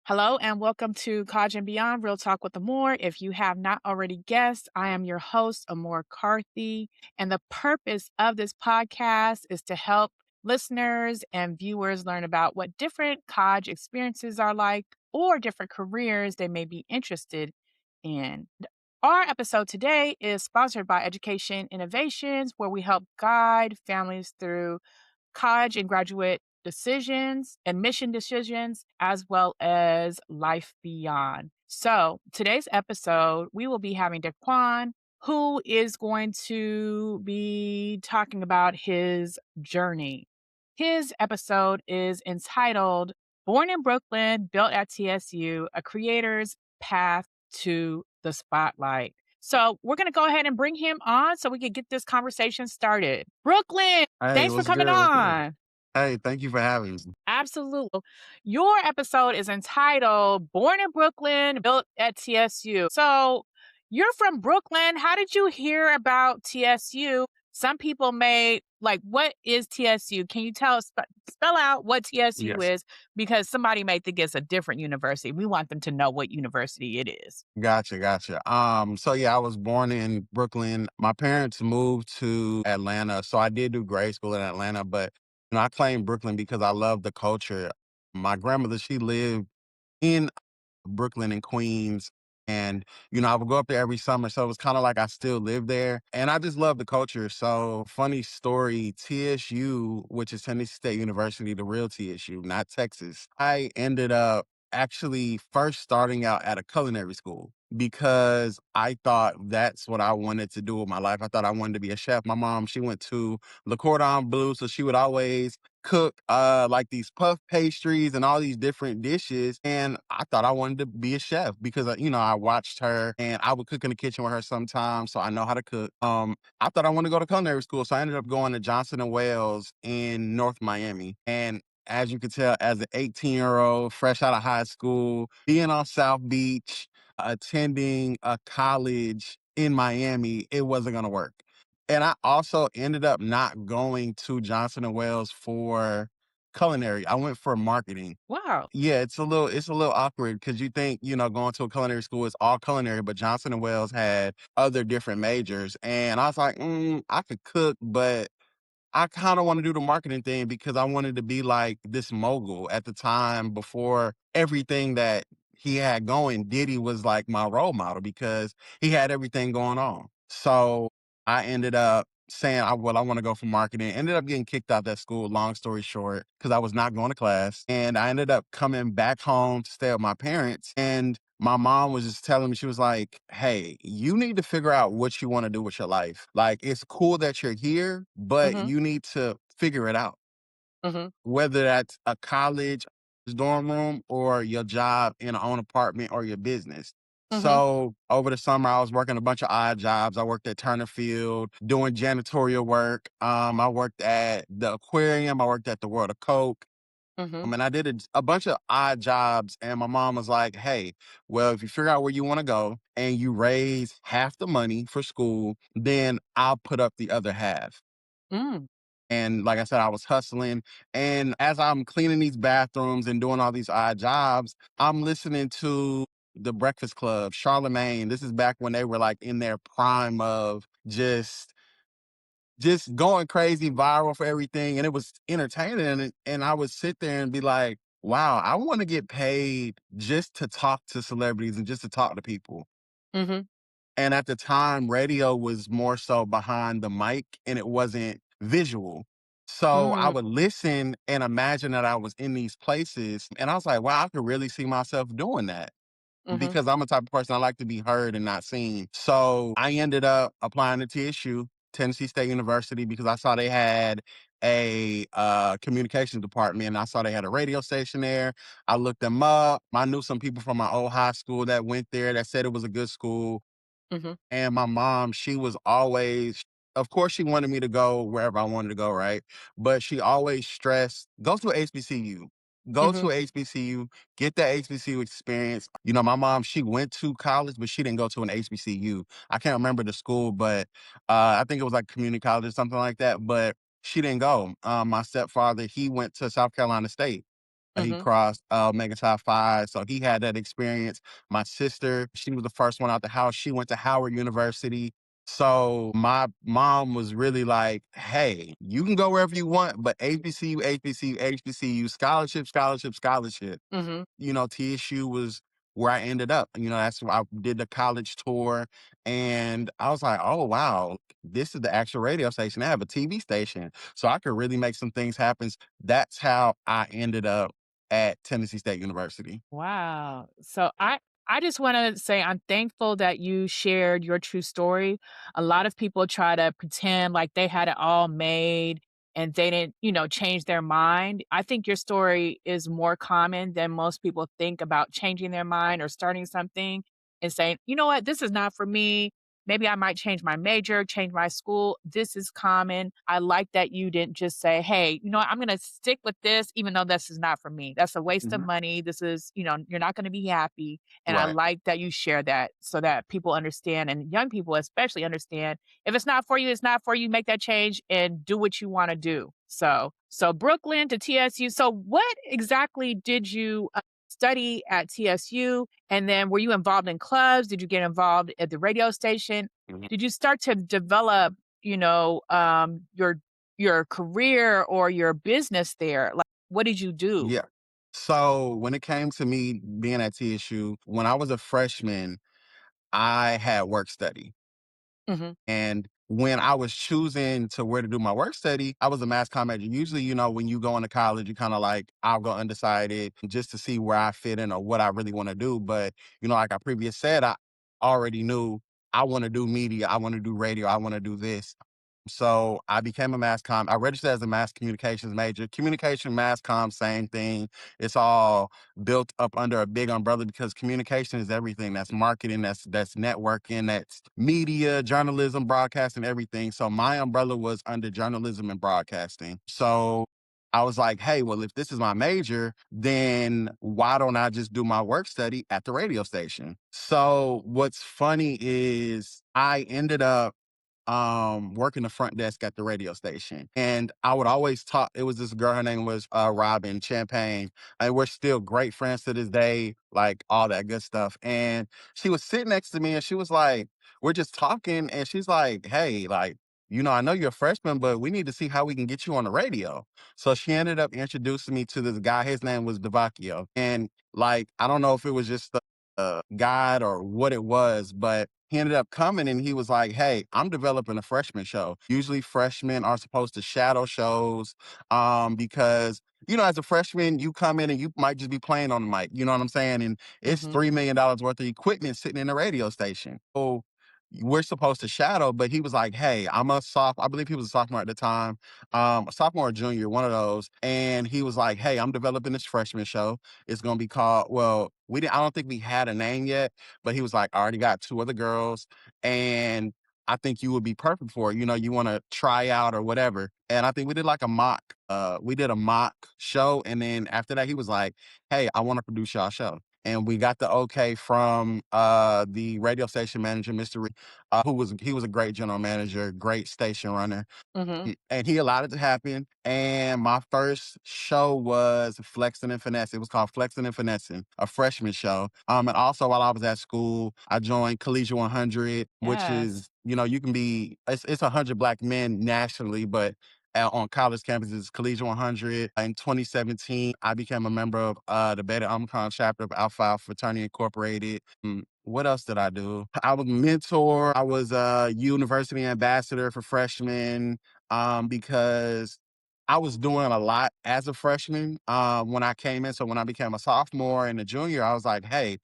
Hello and welcome to Codge and Beyond Real Talk with Amour. If you have not already guessed, I am your host, Amour Carthy. And the purpose of this podcast is to help listeners and viewers learn about what different Codge experiences are like or different careers they may be interested in. Our episode today is sponsored by Education Innovations, where we help guide families through college and graduate decisions, admission decisions, as well as life beyond. So, today's episode, we will be having Daquan, who is going to be talking about his journey. His episode is entitled Born in Brooklyn, Built at TSU, A Creator's Path to the Spotlight. So, we're going to go ahead and bring him on so we can get this conversation started. Brooklyn, Hey, thanks for what's coming good? What's good? on. Hey, thank you for having me. Absolutely. Your episode is entitled Born in Brooklyn, Built at TSU. So you're from Brooklyn. How did you hear about TSU? Some people may like, what is TSU? Can you tell us, spell out what TSU Yes. is? Because somebody may think it's a different university. We want them to know what university it is. Gotcha. So yeah, I was born in Brooklyn. My parents moved to Atlanta. So I did do grade school in Atlanta, but I claim Brooklyn because I love the culture. My grandmother, she lived in Brooklyn and Queens. And, I would go up there every summer. So it was kind of like I still live there. And I just love the culture. So, funny story, TSU, which is Tennessee State University, the real TSU, not Texas. I ended up actually first starting out at a culinary school because I thought that's what I wanted to do with my life. I thought I wanted to be a chef. My mom, she went to Le Cordon Bleu. So she would always cook like these puff pastries and all these different dishes, and I thought I wanted to be a chef because I watched her and I would cook in the kitchen with her sometimes, so I know how to cook. I thought I wanted to go to culinary school, so I ended up going to Johnson and Wales in North Miami. And as you could tell, as an 18-year-old fresh out of high school, being on South Beach, attending a college in Miami, it wasn't going to work. And I also ended up not going to Johnson& and Wales for culinary. I went for marketing. Wow. Yeah, it's a little awkward because you think, going to a culinary school is all culinary, but Johnson& and Wales had other different majors. And I was like, I could cook, but I kind of want to do the marketing thing because I wanted to be like this mogul at the time before everything that he had going. Diddy was like my role model because he had everything going on. So I ended up saying, I want to go for marketing. Ended up getting kicked out that school, long story short, because I was not going to class. And I ended up coming back home to stay with my parents. And my mom was just telling me, she was like, hey, you need to figure out what you want to do with your life. Like, it's cool that you're here, but Mm-hmm. you need to figure it out, Mm-hmm. whether that's a college dorm room or your job in an own apartment or your business. Mm-hmm. So over the summer, I was working a bunch of odd jobs. I worked at Turner Field doing janitorial work. I worked at the aquarium. I worked at the World of Coke. Mm-hmm. And I did a bunch of odd jobs, and my mom was like, hey, well, if you figure out where you want to go and you raise half the money for school, then I'll put up the other half. Mm. And like I said, I was hustling. And as I'm cleaning these bathrooms and doing all these odd jobs, I'm listening to the Breakfast Club, Charlemagne. This is back when they were like in their prime of just going crazy viral for everything, and it was entertaining, and I would sit there and be like, wow, I want to get paid just to talk to celebrities and just to talk to people. Mm-hmm. And at the time, radio was more so behind the mic and it wasn't visual. So I Mm. would listen and imagine that I was in these places, and I was like, wow, I could really see myself doing that Mm-hmm. because I'm a type of person I like to be heard and not seen. So I ended up applying to TSU, Tennessee State University, because I saw they had a communications department and I saw they had a radio station there. I looked them up. I knew some people from my old high school that went there that said it was a good school. Mm-hmm. And my mom, she was always, of course, she wanted me to go wherever I wanted to go, right? But she always stressed, go to a HBCU. Go Mm-hmm. to a HBCU, get that HBCU experience. My mom, she went to college, but she didn't go to an HBCU. I can't remember the school, but I think it was like community college or something like that. But she didn't go. My stepfather, he went to South Carolina State. He Mhm. crossed Mega Top 5, so he had that experience. My sister, she was the first one out the house. She went to Howard University. So my mom was really like, "Hey, you can go wherever you want, but HBCU, HBCU, HBCU, scholarship, scholarship, scholarship." Mhm. TSU was where I ended up. That's where I did the college tour, and I was like, "Oh wow, this is the actual radio station. They have a TV station, so I could really make some things happen." That's how I ended up at Tennessee State University. Wow. So I just want to say I'm thankful that you shared your true story. A lot of people try to pretend like they had it all made and they didn't, change their mind. I think your story is more common than most people think about changing their mind or starting something and saying, "You know what? This is not for me. Maybe I might change my major, change my school." This is common. I like that you didn't just say, "Hey, you know what? I'm going to stick with this, even though this is not for me. That's a waste of Mhm. money. This is, you're not going to be happy." And I Right. like that you share that so that people understand and young people especially understand if it's not for you, it's not for you. Make that change and do what you want to do. So Brooklyn to TSU. So what exactly did you study at TSU? And then were you involved in clubs? Did you get involved at the radio station? Mhm. Did you start to develop, your career or your business there? Like, what did you do? Yeah. So when it came to me being at TSU, when I was a freshman, I had work study. Mhm, And when I was choosing to where to do my work study, I was a mass comm major. Usually, when you go into college, you kind of like, I'll go undecided just to see where I fit in or what I really want to do. But, like I previously said, I already knew I want to do media, I want to do radio, I want to do this. So I became a mass comm. I registered as a mass communications major. Communication, mass comm, same thing. It's all built up under a big umbrella because communication is everything. That's marketing, that's networking, that's media, journalism, broadcasting, everything. So my umbrella was under journalism and broadcasting. So I was like, hey, well, if this is my major, then why don't I just do my work study at the radio station? So what's funny is I ended up working the front desk at the radio station. And I would always talk. It was this girl, her name was Robin Champagne. And we're still great friends to this day, like all that good stuff. And she was sitting next to me and she was like, we're just talking, and she's like, hey, like, I know you're a freshman, but we need to see how we can get you on the radio. So she ended up introducing me to this guy. His name was Devakio. And like, I don't know if it was just the guide or what it was, but he ended up coming and he was like, hey, I'm developing a freshman show. Usually freshmen are supposed to shadow shows because, as a freshman, you come in and you might just be playing on the mic. You know what I'm saying? And it's mhm, $3 million worth of equipment sitting in a radio station. So we're supposed to shadow, but he was like, hey, I'm a I believe he was a sophomore at the time, a sophomore or junior, one of those. And he was like, hey, I'm developing this freshman show. It's going to be called, well, I don't think we had a name yet, but he was like, I already got two other girls and I think you would be perfect for it. You want to try out or whatever. And I think we did like we did a mock show. And then after that, he was like, hey, I want to produce y'all show. And we got the okay from the radio station manager, Mr. He was a great general manager, great station runner. mhm. And he allowed it to happen. And my first show was Flexing and Finessing. It was called Flexing and Finessing, a freshman show. And also while I was at school, I joined Collegiate 100, which Yes. is, you can be, it's 100 Black men nationally, but on college campuses, Collegiate 100. In 2017, I became a member of the Beta Omicron chapter of Alpha Alpha Fraternity Incorporated. What else did I do? I was a mentor. I was a university ambassador for freshmen because I was doing a lot as a freshman when I came in. So when I became a sophomore and a junior, I was like, hey,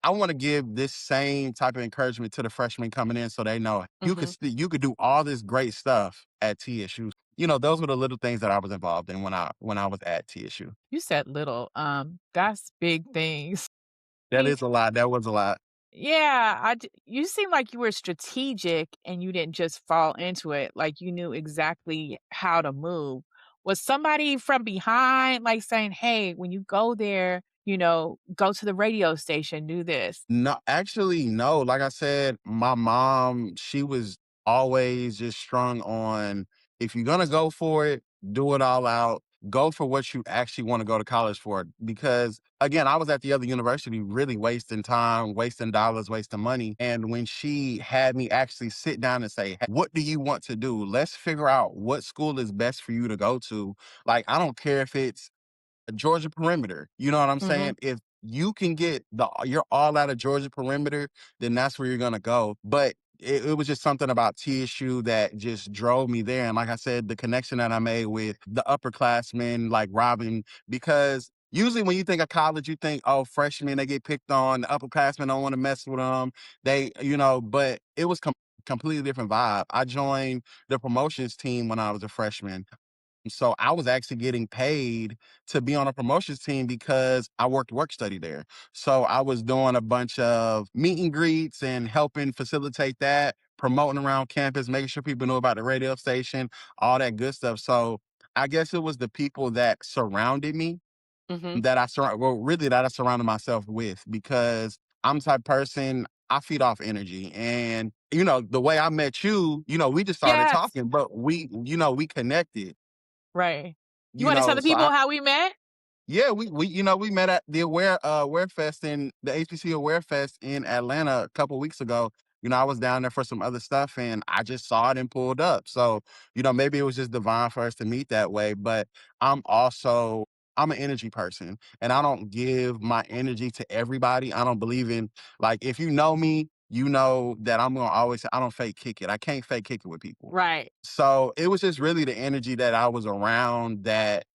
I want to give this same type of encouragement to the freshmen coming in so they know Mhm. you could do all this great stuff at TSU. Those were the little things that I was involved in when I was at TSU. You said little, that's big things. That is a lot. That was a lot. Yeah, you seem like you were strategic and you didn't just fall into it, like, you knew exactly how to move. Was somebody from behind, like, saying, "Hey, when you go there, go to the radio station, do this." No, actually, no. Like I said, my mom, she was always just strung on if you're gonna go for it, do it all out. go for what you actually want to go to college for. Because again, I was at the other university really wasting time, wasting dollars, wasting money. And when she had me actually sit down and say, "Hey, what do you want to do? Let's figure out what school is best for you to go to." Like, I don't care if it's Georgia perimeter. You know what I'm Mhm. saying? If you can get you're all out of Georgia perimeter, then that's where you're gonna go. But it was just something about TSU that just drove me there. And like I said, the connection that I made with the upperclassmen like Robin, because usually when you think of college, you think, oh, freshmen, they get picked on, the upperclassmen don't want to mess with them. But it was completely different vibe. I joined the promotions team when I was a freshman. So I was actually getting paid to be on a promotions team because I worked work study there. So I was doing a bunch of meet and greets and helping facilitate that, promoting around campus, making sure people knew about the radio station, all that good stuff. So I guess it was the people that surrounded me Mhm. really that I surrounded myself with, because I'm the type of person, I feed off energy. And the way I met you, we just started Yes. talking, but we connected. Right. You You wanna tell know, the so people I how we met? Yeah, we met at the Aware Fest in the HBCU Aware Fest in Atlanta a couple weeks ago. I was down there for some other stuff and I just saw it and pulled up. So, maybe it was just divine for us to meet that way. But I'm an energy person and I don't give my energy to everybody. I don't believe in, like, if you know me, you know that I'm gonna always say I don't fake kick it. I can't fake kick it with people. Right. So it was just really the energy that I was around that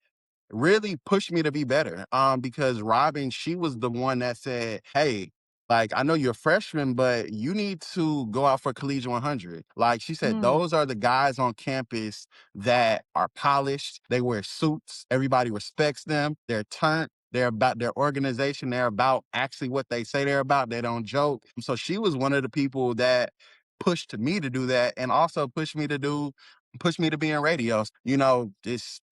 really pushed me to be better. Because Robin, she was the one that said, "Hey, like, I know you're a freshman, but you need to go out for Collegiate 100." Like she said, Mm. those are the guys on campus that are polished. They wear suits. Everybody respects them. They're turned. They're about their organization. They're about actually what they say they're about. They don't joke. So she was one of the people that pushed me to do that, and also pushed me to be in radios. Just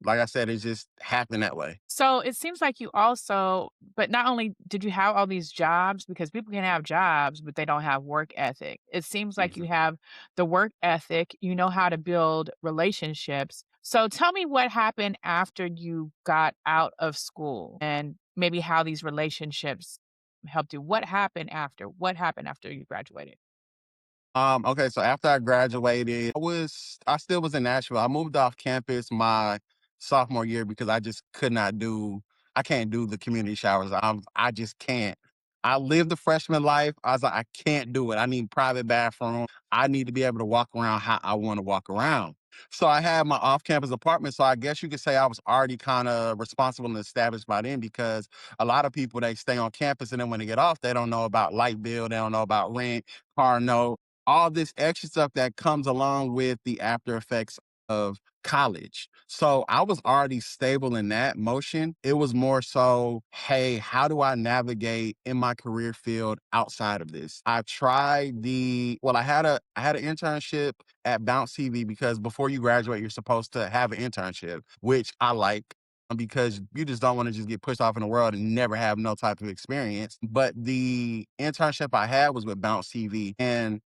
like I said, it just happened that way. So it seems like you also but not only did you have all these jobs because people can have jobs, but they don't have work ethic. It seems like you Mhm. have the work ethic, you know how to build relationships. So tell me what happened after you got out of school and maybe how these relationships helped you. What happened after? What happened after you graduated? Okay, so after I graduated, I still was in Nashville. I moved off campus my sophomore year because I can't do the community showers. I just can't. I lived the freshman life. I was like, I can't do it. I need private bathroom. I need to be able to walk around how I want to walk around. So I had my off-campus apartment. So I guess you could say I was already kind of responsible and established by then, because a lot of people, they stay on campus and then when they get off, they don't know about light bill, they don't know about rent, car note, all this extra stuff that comes along with the after effects of college. So I was already stable in that motion. It was more so, hey, how do I navigate in my career field outside of this? I had an internship at Bounce TV, because before you graduate, you're supposed to have an internship, which I like, because you just don't want to just get pushed off in the world and never have no type of experience. But the internship I had was with Bounce TV, and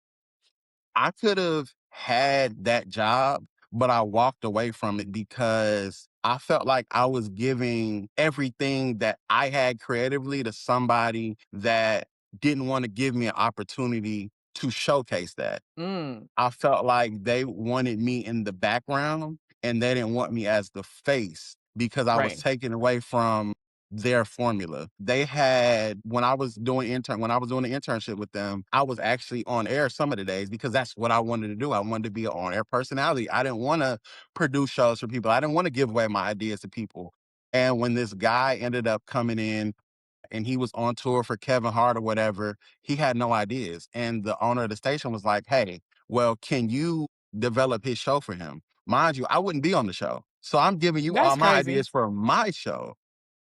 I could have had that job, but I walked away from it because I felt like I was giving everything that I had creatively to somebody that didn't want to give me an opportunity to showcase that. Mm, I felt like they wanted me in the background and they didn't want me as the face, because I was right. taken away from their formula. They had when I was doing the internship with them, I was actually on air some of the days because that's what I wanted to do. I wanted to be an on-air personality. I didn't want to produce shows for people. I didn't want to give away my ideas to people. And when this guy ended up coming in and he was on tour for Kevin Hart or whatever, he had no ideas. And the owner of the station was like, "Hey, well, can you develop his show for him?" Mind you, I wouldn't be on the show. So I'm giving you That's all my crazy. ideas for my show.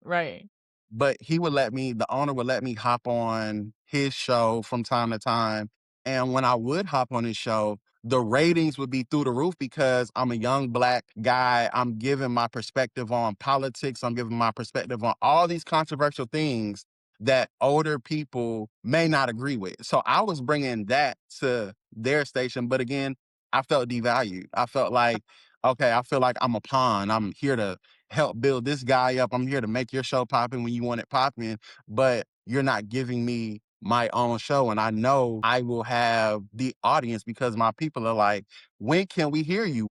Right. But the owner would let me hop on his show from time to time. And when I would hop on his show, the ratings would be through the roof because I'm a young black guy. I'm giving my perspective on politics. I'm giving my perspective on all these controversial things that older people may not agree with. So I was bringing that to their station. But again, I felt devalued. I felt like, okay, I feel like I'm a pawn. I'm here to help build this guy up. I'm here to make your show popping when you want it popping, but you're not giving me my own show. And I know I will have the audience because my people are like, when can we hear you?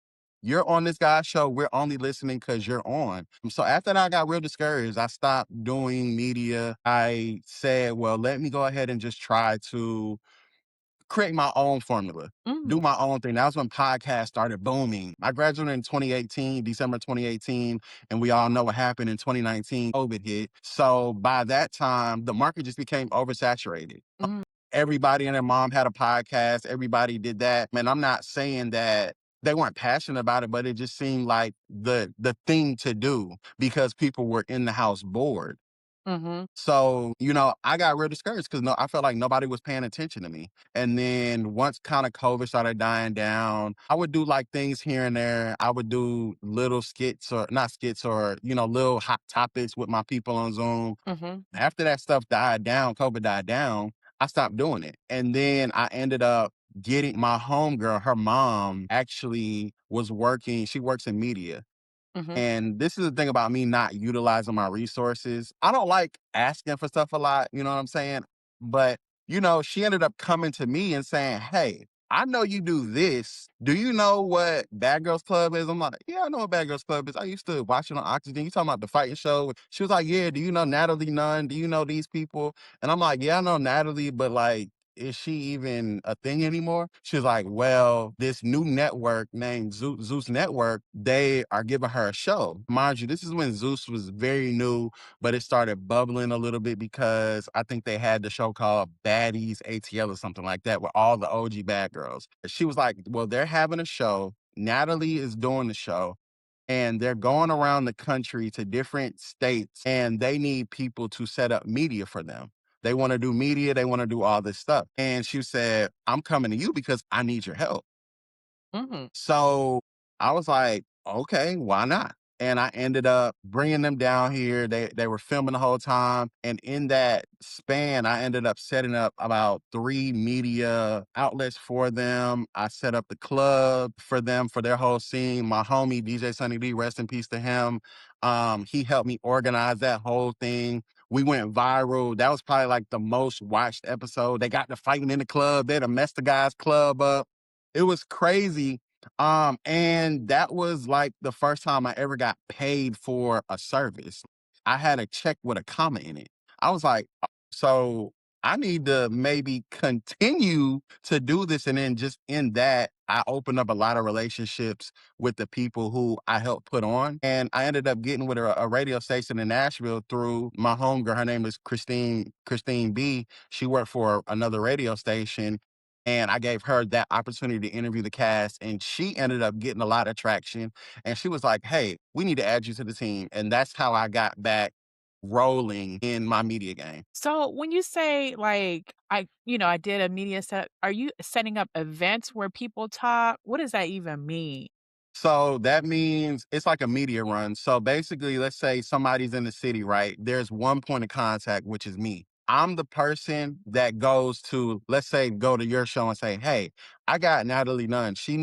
You're on this guy's show. We're only listening because you're on. So after that, I got real discouraged. I stopped doing media. I said, well, let me go ahead and just try to create my own formula, Mm, do my own thing. That was when podcasts started booming. I graduated in 2018, December 2018, and we all know what happened in 2019. COVID hit. So by that time, the market just became oversaturated. mm, Everybody and their mom had a podcast. Everybody did that. Man, I'm not saying that they weren't passionate about it, but it just seemed like the thing to do because people were in the house bored. mhm, So, I got real discouraged because I felt like nobody was paying attention to me. And then once kind of COVID started dying down, I would do like things here and there. I would do little skits or not skits or, little hot topics with my people on Zoom. mhm, After that stuff died down, COVID died down, I stopped doing it. And then I ended up getting my homegirl, her mom actually was working, she works in media. mhm, And this is the thing about me not utilizing my resources. I don't like asking for stuff a lot, you know what I'm saying? But, she ended up coming to me and saying, hey, I know you do this. Do you know what Bad Girls Club is? I'm like, yeah, I know what Bad Girls Club is. I used to watch it on Oxygen. You talking about the fighting show? She was like, yeah, do you know Natalie Nunn? Do you know these people? And I'm like, yeah, I know Natalie, but like, is she even a thing anymore? She's like, well, this new network named Zeus Network, they are giving her a show. Mind you, this is when Zeus was very new, but it started bubbling a little bit because I think they had the show called Baddies ATL or something like that with all the OG bad girls. She was like, well, they're having a show. Natalie is doing the show and they're going around the country to different states and they need people to set up media for them. They want to do media, they want to do all this stuff. And she said, I'm coming to you because I need your help. mhm, So I was like, okay, why not? And I ended up bringing them down here. They were filming the whole time. And in that span, I ended up setting up about 3 media outlets for them. I set up the club for them for their whole scene. My homie, DJ Sunny D, rest in peace to him. He helped me organize that whole thing. We went viral. That was probably like the most watched episode. They got to fighting in the club. They had messed the guy's club up. It was crazy. And that was like the first time I ever got paid for a service. I had a check with a comma in it. I was like, "Oh, so I need to maybe continue to do this." And then just in that, I opened up a lot of relationships with the people who I helped put on. And I ended up getting with a radio station in Nashville through my homegirl. Her name is Christine B. She worked for another radio station and I gave her that opportunity to interview the cast, and she ended up getting a lot of traction. And she was like, hey, we need to add you to the team. And that's how I got back rolling in my media game. So when you say like I did a media set, are you setting up events where people talk? What does that even mean? So that means it's like a media run. So basically, let's say somebody's in the city, right? There's one point of contact, which is me. I'm the person that goes to, let's say, go to your show and say, hey, I got Natalie Nunn. She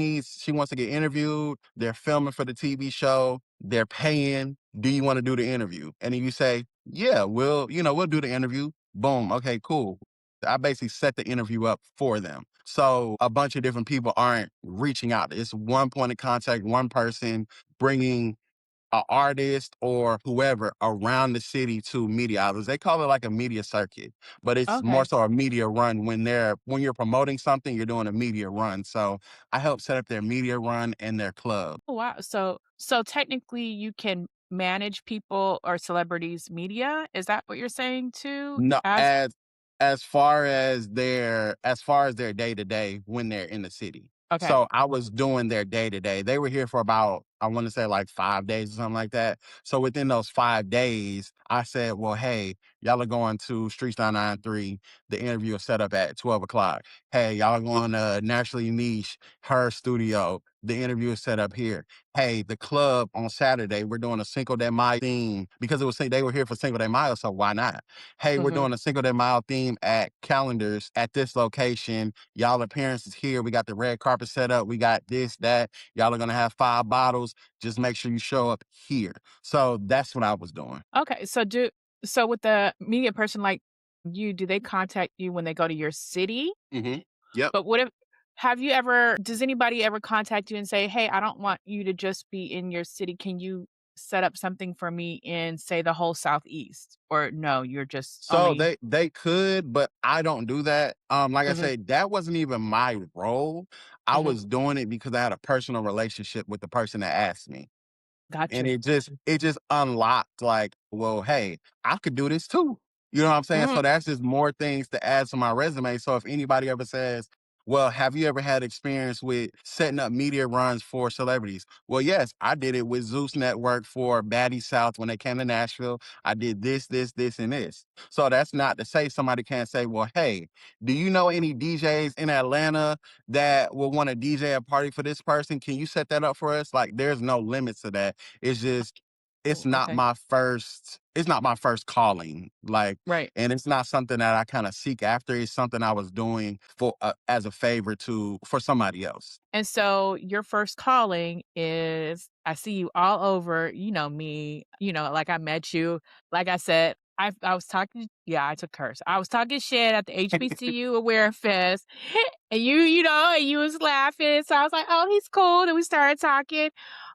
wants to get interviewed. They're filming for the TV show. They're paying. Do you want to do the interview? And then you say, yeah, we'll do the interview. Boom. Okay, cool. I basically set the interview up for them. So a bunch of different people aren't reaching out. It's one point of contact, one person bringing an artist or whoever around the city to media outlets. They call it like a media circuit, but it's more Okay. so a media run when you're promoting something, you're doing a media run. So I help set up their media run and their club. Oh, wow. So technically you can manage people or celebrities media? Is that what you're saying too? No, As as far as their day to day when they're in the city. okay. So I was doing their day to day. They were here for about, I want to say like 5 days or something like that. So within those 5 days, I said, well, hey, y'all are going to Streets 993. The interview is set up at 12 o'clock. Hey, y'all are going to Naturally Niche, her studio. The interview is set up here. Hey, the club on Saturday, we're doing a Cinco de Mayo theme because they were here for Cinco de Mayo, so why not? Hey, we're Mhm. doing a Cinco de Mayo theme at Calendars at this location. Y'all appearance is here. We got the red carpet set up. We got this, that. Y'all are gonna have 5 bottles. shows. Just make sure you show up here. So that's what I was doing. Okay, so with the media person like you, do they contact you when they go to your city? Yep. But what if have you ever does anybody ever contact you and say, "Hey, I don't want you to just be in your city. Can you set up something for me in, say, the whole Southeast?" Or no, you're just So only they could, but I don't do that. Like I Mhm, said, that wasn't even my role. I mhm. was doing it because I had a personal relationship with the person that asked me. Got And you. it just unlocked like, well, hey, I could do this too. You know what I'm saying? Mhm. So that's just more things to add to my resume. So if anybody ever says, well, have you ever had experience with setting up media runs for celebrities? Well, yes, I did it with Zeus Network for Baddie South when they came to Nashville. I did this, and this. So that's not to say somebody can't say, well, hey, do you know any DJs in Atlanta that will want to DJ a party for this person? Can you set that up for us? Like, there's no limits to that. It's just Oh, okay. it's not my first calling, like, Right. and it's not something that I kinda seek after, it's something I was doing for, as a favor for somebody else. And so your first calling is I see you all over, you know me, like I met you. Like I said, I was talking yeah, I took curse. I was talking shit at the HBCU Aware Fest and and you was laughing. So I was like, oh, he's cool. Then we started talking.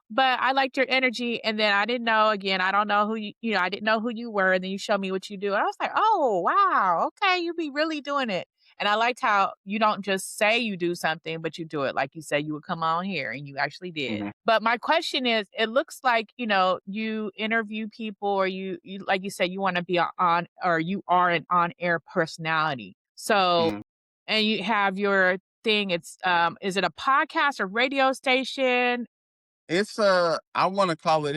But I liked your energy. And then I didn't know again, I don't know who I didn't know who you were. And then you showed me what you do. And I was like, oh wow, okay, you be really doing it. And I liked how you don't just say you do something, but you do it. Like you said, you would come on here and you actually did. Mhm, But my question is, it looks like, you interview people or you like you said, you want to be on or you are an on-air personality. So, mhm. and you have your thing, is it a podcast or radio station? I wanna call it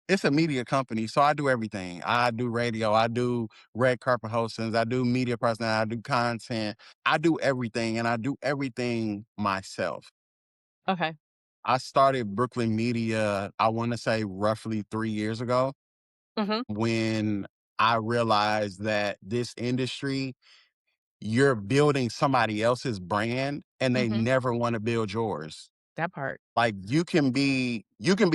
it's a media company, so I do everything. I do radio, I do red carpet hostings, I do media personality, I do content, I do everything, and I do everything myself. Okay. I started Brooklyn Media, I wanna say roughly 3 years ago Hmm. when I realized that this industry, you're building somebody else's brand and they Hmm. never wanna build yours. That part. Like, you can be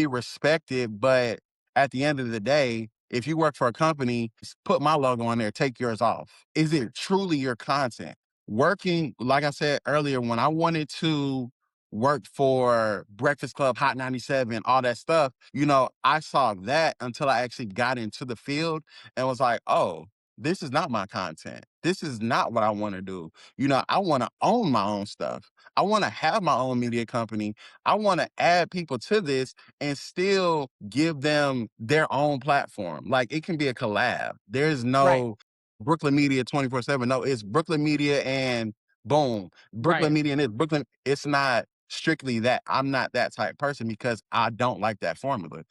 respected, but at the end of the day, if you work for a company, put my logo on there, take yours off. Is it truly your content? Working, like I said earlier, when I wanted to work for Breakfast Club, Hot 97, all that stuff, I saw that until I actually got into the field and was like, oh, this is not my content. This is not what I want to do. I want to own my own stuff. I want to have my own media company. I want to add people to this and still give them their own platform. Like, it can be a collab. There's Right. no Brooklyn Media 24/7. No, it's Brooklyn Media and boom, Brooklyn Right. Media and it's Brooklyn. It's not strictly that. I'm not that type person because I don't like that formula.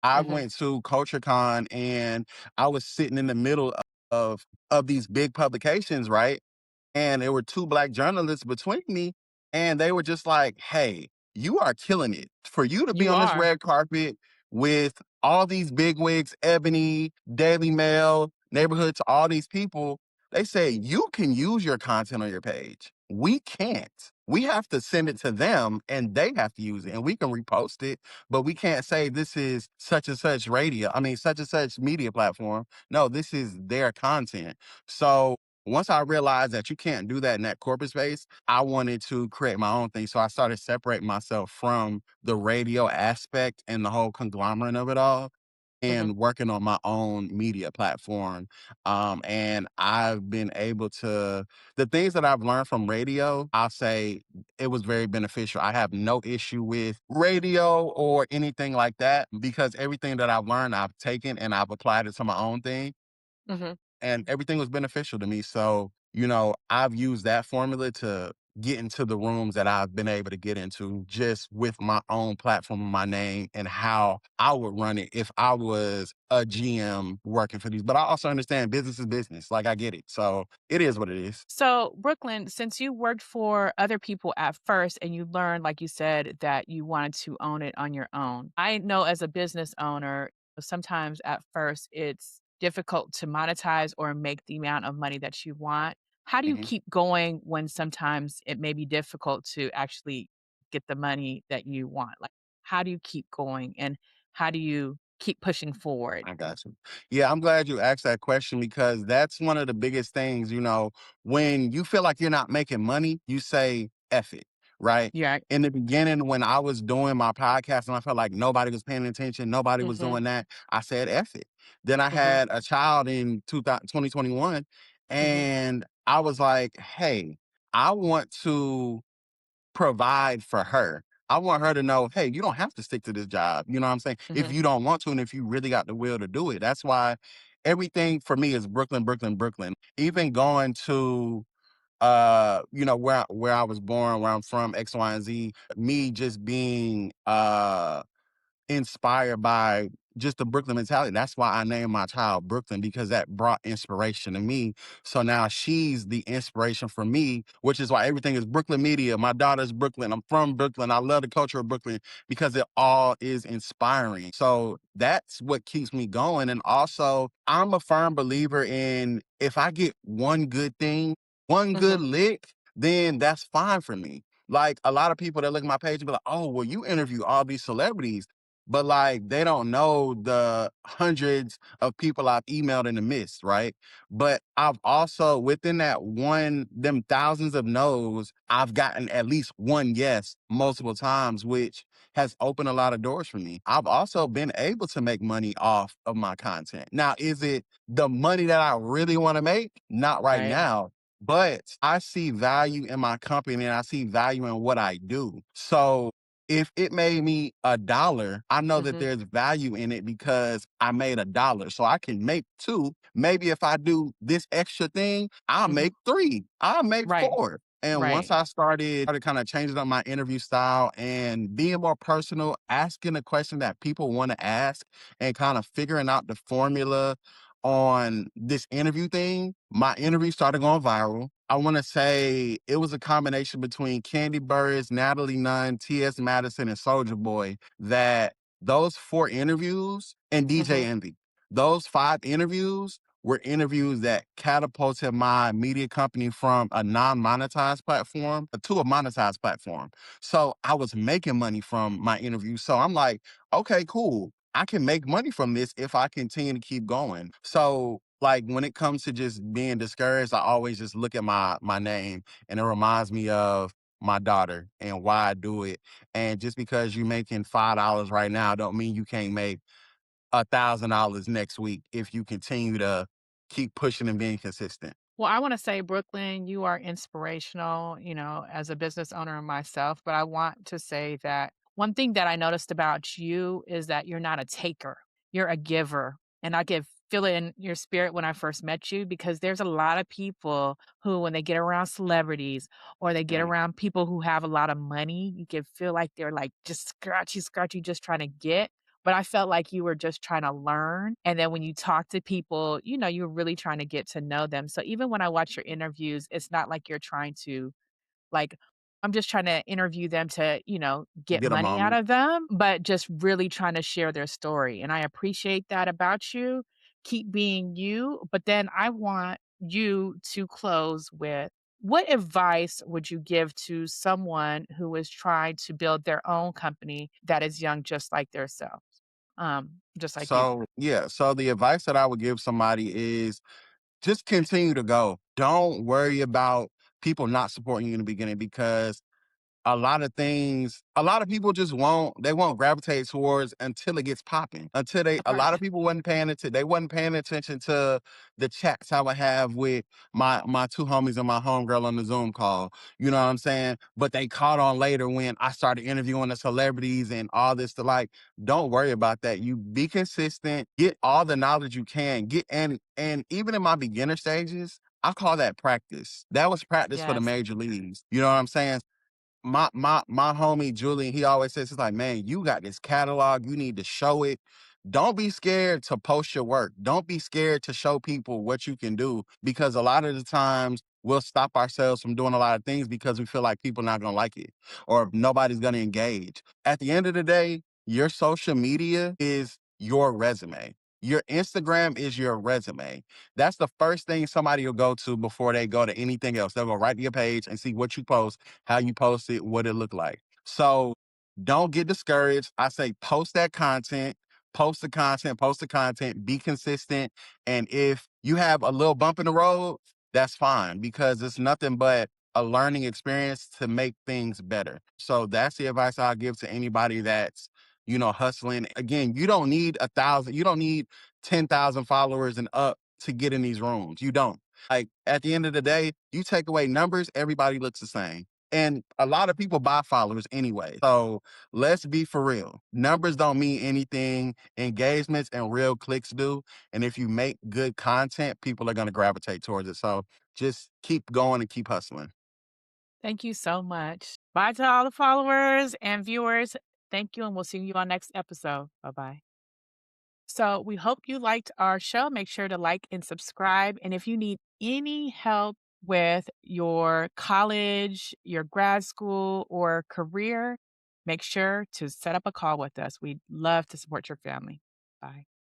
I Hmm. went to CultureCon and I was sitting in the middle of of these big publications, right? And there were 2 black journalists between me, and they were just like, "Hey, you are killing it. For you to be You on this are. red carpet with all these bigwigs, Ebony, Daily Mail, Neighborhood, to all these people, they say you can use your content on your page. We can't. We have to send it to them and they have to use it and we can repost it, but we can't say this is such and such radio. I mean, such and such media platform. No, this is their content." So once I realized that you can't do that in that corporate space, I wanted to create my own thing. So I started separating myself from the radio aspect and the whole conglomerate of it all Hmm. and working on my own media platform. And I've been able to, the things that I've learned from radio, I'll say it was very beneficial. I have no issue with radio or anything like that because everything that I've learned, I've taken and I've applied it to my own thing Hmm. and everything was beneficial to me. So, I've used that formula to get into the rooms that I've been able to get into just with my own platform, my name, and how I would run it if I was a GM working for these. But I also understand business is business. Like, I get it. So it is what it is. So, Brooklyn, since you worked for other people at first and you learned, like you said, that you wanted to own it on your own, I know as a business owner, sometimes at first it's difficult to monetize or make the amount of money that you want. How do you Mhm. keep going when sometimes it may be difficult to actually get the money that you want? Like, how do you keep going and how do you keep pushing forward? I got you. Yeah, I'm glad you asked that question because that's one of the biggest things, when you feel like you're not making money, you say F it, right? Yeah. In the beginning, when I was doing my podcast and I felt like nobody was paying attention, nobody was Mhm. doing that, I said F it. Then I Mhm. had a child in 2021 Mhm. and I was like, hey, I want to provide for her. I want her to know, hey, you don't have to stick to this job. You know what I'm saying? If Mhm. you don't want to, and if you really got the will to do it. That's why everything for me is Brooklyn, Brooklyn, Brooklyn. Even going to where I was born, where I'm from, X, Y, and Z, me just being inspired by just the Brooklyn mentality. That's why I named my child Brooklyn because that brought inspiration to me. So now she's the inspiration for me, which is why everything is Brooklyn media. My daughter's Brooklyn. I'm from Brooklyn. I love the culture of Brooklyn because it all is inspiring. So that's what keeps me going. And also, I'm a firm believer in if I get one good thing, one good Mhm. lick, then that's fine for me. Like a lot of people that look at my page and be like, oh, well, you interview all these celebrities. But like they don't know the hundreds of people I've emailed in the midst, right? But I've also within that them thousands of no's, I've gotten at least one yes multiple times, which has opened a lot of doors for me. I've also been able to make money off of my content. Now, is it the money that I really want to make? Not right Right. now. But I see value in my company and I see value in what I do. So if it made me $1, I know that Mhm. there's value in it because I made $1. So I can make two. Maybe if I do this extra thing, I'll Mhm. make three. I'll make Right. four. And once Right. I started kind of changing up my interview style and being more personal, asking a question that people want to ask and kind of figuring out the formula on this interview thing, my interview started going viral. I want to say it was a combination between Candy Burris, Natalie Nunn, T.S. Madison, and Soldier Boy that those 4 interviews and DJ Mhm. Envy, those 5 interviews were interviews that catapulted my media company from a non-monetized platform to a monetized platform. So I was making money from my interviews. So I'm like, okay, cool. I can make money from this if I continue to keep going. So like when it comes to just being discouraged, I always just look at my name and it reminds me of my daughter and why I do it. And just because you're making $5 right now don't mean you can't make $1,000 next week if you continue to keep pushing and being consistent. Well, I wanna say, Brooklyn, you are inspirational, as a business owner myself, but I want to say that one thing that I noticed about you is that you're not a taker, you're a giver, and I could feel it in your spirit when I first met you because there's a lot of people who, when they get around celebrities or they get Right. around people who have a lot of money, you can feel like they're, like, just scratchy, scratchy, just trying to get, but I felt like you were just trying to learn, and then when you talk to people, you're really trying to get to know them. So even when I watch your interviews, it's not like you're trying to like, I'm just trying to interview them to, get Get a money out moment. of them, but just really trying to share their story, and I appreciate that about you. Keep being you, but then I want you to close with, what advice would you give to someone who is trying to build their own company that is young just like themselves? Just like you. So yeah, so the advice that I would give somebody is just continue to go. Don't worry about people not supporting you in the beginning because a lot of people just won't gravitate towards until it gets popping. A lot of Right. people they wasn't paying attention to the chats I would have with my 2 homies and my homegirl on the Zoom call. You know what I'm saying? But they caught on later when I started interviewing the celebrities and all this to like, don't worry about that. You be consistent, get all the knowledge you can, and even in my beginner stages, I call that practice. That was practice for the Yes. major leagues. You know what I'm saying? My homie Julian, he always says, it's like, man, you got this catalog, you need to show it. Don't be scared to post your work. Don't be scared to show people what you can do because a lot of the times we'll stop ourselves from doing a lot of things because we feel like people not gonna like it or nobody's gonna engage. At the end of the day, your social media is your resume. Your Instagram is your resume. That's the first thing somebody will go to before they go to anything else. They'll go right to your page and see what you post, how you post it, what it look like. So Don't get discouraged. I say post that content, post the content, post the content, be consistent. And if you have a little bump in the road, that's fine because it's nothing but a learning experience to make things better. So that's the advice I'll give to anybody that's, hustling. Again, you don't need 1,000, you don't need 10,000 followers and up to get in these rooms. You don't. Like at the end of the day, you take away numbers, everybody looks the same. And a lot of people buy followers anyway. So let's be for real. Numbers don't mean anything. Engagements and real clicks do. And if you make good content, people are going to gravitate towards it. So just keep going and keep hustling. Thank you so much. Bye to all the followers and viewers. Thank you, and we'll see you on next episode. Bye bye. So we hope you liked our show. Make sure to like and subscribe. And if you need any help with your college, your grad school, or career, make sure to set up a call with us. We'd love to support your family. Bye.